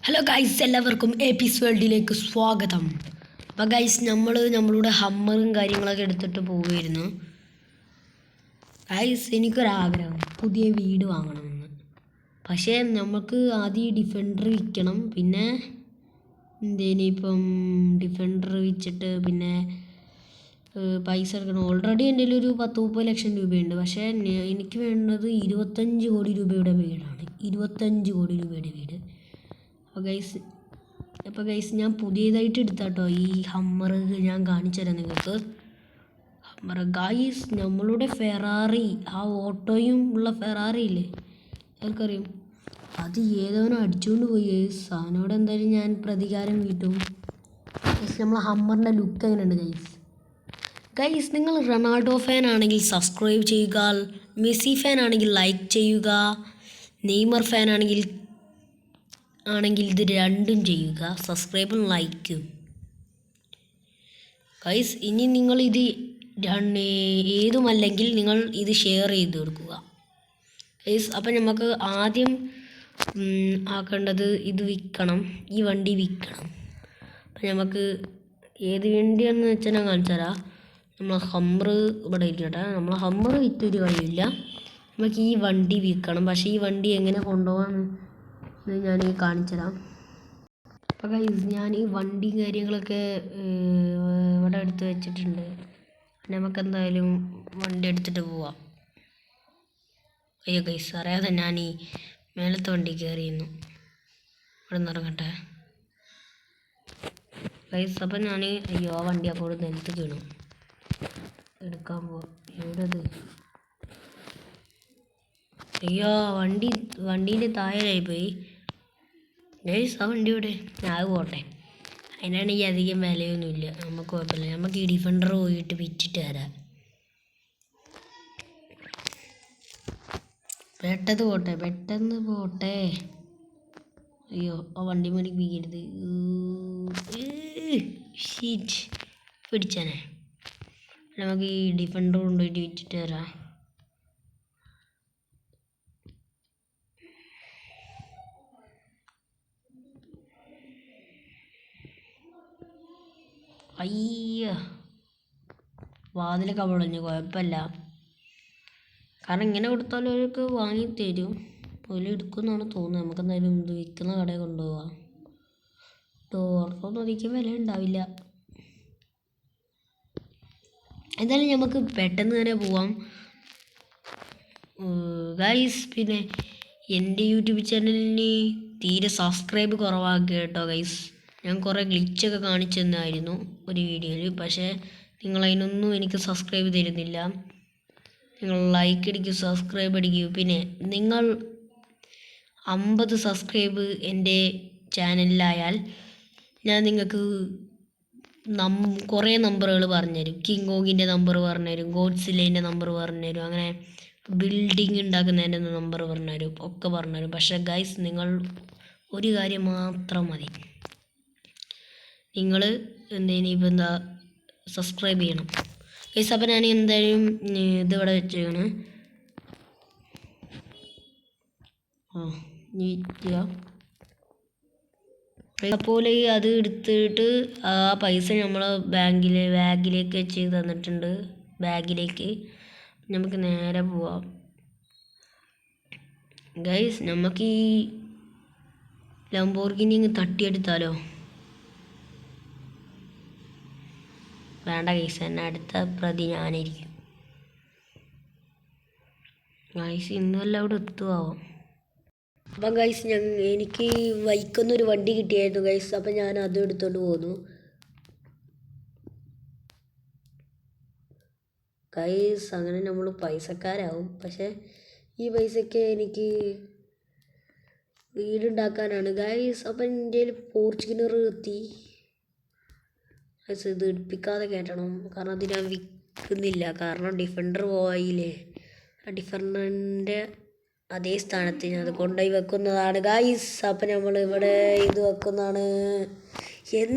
Hello guys, എല്ലാവർക്കും AP's വേൾഡിലേക്ക് സ്വാഗതം. അപ്പോൾ ഗൈസ്, നമ്മളുടെ ഹമ്മറും കാര്യങ്ങളൊക്കെ എടുത്തിട്ട് പോവുമായിരുന്നു. ഗൈസ്, എനിക്കൊരാഗ്രഹം പുതിയ വീട് വാങ്ങണമെന്ന്. പക്ഷേ നമുക്ക് ആദ്യം ഡിഫൻഡർ വിൽക്കണം. പിന്നെ ഇപ്പം ഡിഫൻഡർ വിറ്റിട്ട് പിന്നെ പൈസ എടുക്കണം. ഓൾറെഡി എൻ്റെ ഒരു 10-30 ലക്ഷം രൂപയുണ്ട്. പക്ഷേ എനിക്ക് വേണ്ടത് 25 കോടി രൂപയുടെ വീടാണ്. 25 കോടി രൂപയുടെ വീട്. അപ്പോൾ ഗൈസ് ഞാൻ പുതിയതായിട്ട് എടുത്താട്ടോ ഈ ഹമ്മർ. ഞാൻ കാണിച്ചു തരാം നിങ്ങൾക്ക്. ഹമ്മർ ഗൈസ്, നമ്മളുടെ ഫെറാറി, ആ ഓട്ടോയും ഉള്ള ഫെറാറി ഇല്ലേ, ആർക്കറിയും? അത് ഏതവനോ അടിച്ചുകൊണ്ട് പോയി ഗൈസ്. അവനോട് എന്തായാലും ഞാൻ പ്രതികാരം വീട്ടും. ഗൈസ്, നമ്മളെ ഹമ്മറിൻ്റെ ലുക്ക് എങ്ങനെയുണ്ട് ഗൈസ്? നിങ്ങൾ റൊണാൾഡോ ഫാൻ ആണെങ്കിൽ സബ്സ്ക്രൈബ് ചെയ്യുക, മെസ്സി ഫാൻ ആണെങ്കിൽ ലൈക്ക് ചെയ്യുക, നെയ്മർ ഫാൻ ആണെങ്കിൽ ഇത് രണ്ടും ചെയ്യുക, സബ്സ്ക്രൈബും ലൈക്കും. ഗൈസ്, ഇനി നിങ്ങൾ ഇത് ഏതുമല്ലെങ്കിൽ നിങ്ങൾ ഇത് ഷെയർ ചെയ്ത് കൊടുക്കുക ഗൈസ്. അപ്പം നമുക്ക് ആദ്യം ആക്കേണ്ടത് ഇത് വിൽക്കണം, ഈ വണ്ടി വിൽക്കണം. അപ്പം നമുക്ക് ഏത് വണ്ടിയാണെന്ന് വെച്ചാൽ ഞാൻ കാണിച്ചു തരാം. നമ്മൾ ഹമ്മർ ഇവിടെ ഇരിക്കട്ടെ. നമ്മൾ ഹമ്മർ വിറ്റൊരു വഴിയില്ല. നമുക്ക് ഈ വണ്ടി വിൽക്കണം. പക്ഷേ ഈ വണ്ടി എങ്ങനെ കൊണ്ടുപോകാമെന്ന് ഞാൻ കാണിച്ചു തരാം. അപ്പോൾ ഗൈസ്, ഞാൻ ഈ വണ്ടി കാര്യങ്ങളൊക്കെ ഇവിടെ എടുത്ത് വെച്ചിട്ടുണ്ട്. നമുക്കെന്തായാലും വണ്ടി എടുത്തിട്ട് പോവാം. അയ്യോ ഗൈസ്, അറിയാതെ ഞാൻ ഈ മേലത്തെ വണ്ടി കയറിയിരുന്നു. ഇവിടെ നിന്ന് ഇറങ്ങട്ടെ ഗൈസ്. അപ്പം ഞാൻ അയ്യോ ആ വണ്ടി അപ്പോൾ നിലത്ത് വീണു. എടുക്കാൻ പോവാം. എവിടെത്? അയ്യോ വണ്ടീൻ്റെ താഴെയായിപ്പോയി ഗൈസ്. ആ വണ്ടി ഇവിടെ ഞാൻ പോട്ടെ. അതിനാണെങ്കിൽ അധികം വിലയൊന്നുമില്ല. നമുക്ക് കുഴപ്പമില്ല. നമുക്ക് ഈ ഡിഫൻഡർ പോയിട്ട് വിറ്റിട്ട് തരാം. പെട്ടെന്ന് പോട്ടെ. അയ്യോ, ആ വണ്ടി മേടിപ്പിക്കരുത്. ഷീറ്റ് പിടിച്ചാനേ. നമുക്ക് ഈ ഡിഫൻഡർ കൊണ്ടുപോയിട്ട് വിറ്റിട്ട് തരാം. അയ്യ, വാതിലൊക്കെ പൊളഞ്ഞു. കുഴപ്പമില്ല, കാരണം ഇങ്ങനെ കൊടുത്താലും അവർക്ക് വാങ്ങിത്തരും. അതിൽ എടുക്കുമെന്നാണ് തോന്നുന്നത്. നമുക്ക് എന്തായാലും ഇത് വിൽക്കുന്ന കടയിൽ കൊണ്ടുപോകാം. ഡോർക്കൊന്നും അധികം വില ഉണ്ടാവില്ല. എന്തായാലും നമുക്ക് പെട്ടെന്ന് തന്നെ പോവാം ഗൈസ്. പിന്നെ എൻ്റെ യൂട്യൂബ് ചാനലിന് തീരെ സബ്സ്ക്രൈബ് കുറവാക്കുക കേട്ടോ ഗൈസ്. ഞാൻ കുറേ ഗ്ലിച്ചൊക്കെ കാണിച്ചു തന്നായിരുന്നു ഒരു വീഡിയോയിൽ. പക്ഷേ നിങ്ങൾ അതിനൊന്നും എനിക്ക് സബ്സ്ക്രൈബ് തരുന്നില്ല. നിങ്ങൾ ലൈക്ക് അടിക്കൂ, സബ്സ്ക്രൈബ് അടിക്കൂ. പിന്നെ നിങ്ങൾ 50 സബ്സ്ക്രൈബ് എൻ്റെ ചാനലിലായാൽ ഞാൻ നിങ്ങൾക്ക് കുറേ നമ്പറുകൾ പറഞ്ഞുതരും. കിങ് കോങ്ങിൻ്റെ നമ്പർ പറഞ്ഞുതരും, ഗോഡ്സില്ലേൻ്റെ നമ്പർ പറഞ്ഞുതരും, അങ്ങനെ ബിൽഡിങ് ഉണ്ടാക്കുന്നതിൻ്റെ നമ്പർ പറഞ്ഞുതരും, ഒക്കെ പറഞ്ഞുതരും. പക്ഷേ ഗൈസ്, നിങ്ങൾ ഒരു കാര്യം മാത്രം മതി. നിങ്ങൾ ഇപ്പം സബ്സ്ക്രൈബ് ചെയ്യണം ഗൈസ്. അപ്പം ഞാൻ എന്തായാലും ഇതിവിടെ വെച്ചാണ് അതുപോലെ അത് എടുത്തിട്ട് ആ പൈസ നമ്മൾ ബാഗിലേക്ക് വെച്ച് തന്നിട്ടുണ്ട്. ബാഗിലേക്ക് നമുക്ക് നേരെ പോവാം ഗൈസ്. നമുക്ക് ഈ ലംബോർഗിനി തട്ടിയെടുത്താലോ? വേണ്ട ഗൈസ്, എന്നെ അടുത്ത പ്രതി ഞാനായിരിക്കും ഗൈസ്. ഇന്നല്ല അവിടെ എത്തുമാവും. അപ്പം ഗൈസ്, എനിക്ക് വൈക്കുന്നൊരു വണ്ടി കിട്ടിയായിരുന്നു ഗൈസ്. അപ്പം ഞാൻ അതും എടുത്തോണ്ട് പോന്നു ഗൈസ്. അങ്ങനെ നമ്മൾ പൈസക്കാരാവും. പക്ഷേ ഈ പൈസയ്ക്ക് എനിക്ക് വീടുണ്ടാക്കാനാണ് ഗൈസ്. അപ്പം എൻ്റെ ഫോർച്യൂണർ എത്തി ഗൈസ്. ഇത് എടുപ്പിക്കാതെ കയറ്റണം, കാരണം അത് ഞാൻ വിൽക്കുന്നില്ല. കാരണം ഡിഫൻഡർ പോയില്ലേ, ആ ഡിഫൻഡറിൻ്റെ അതേ സ്ഥാനത്ത് ഞാൻ അത് കൊണ്ടുപോയി വെക്കുന്നതാണ് ഗൈസ്. അപ്പം നമ്മൾ ഇവിടെ ഇത് വെക്കുന്നതാണ്.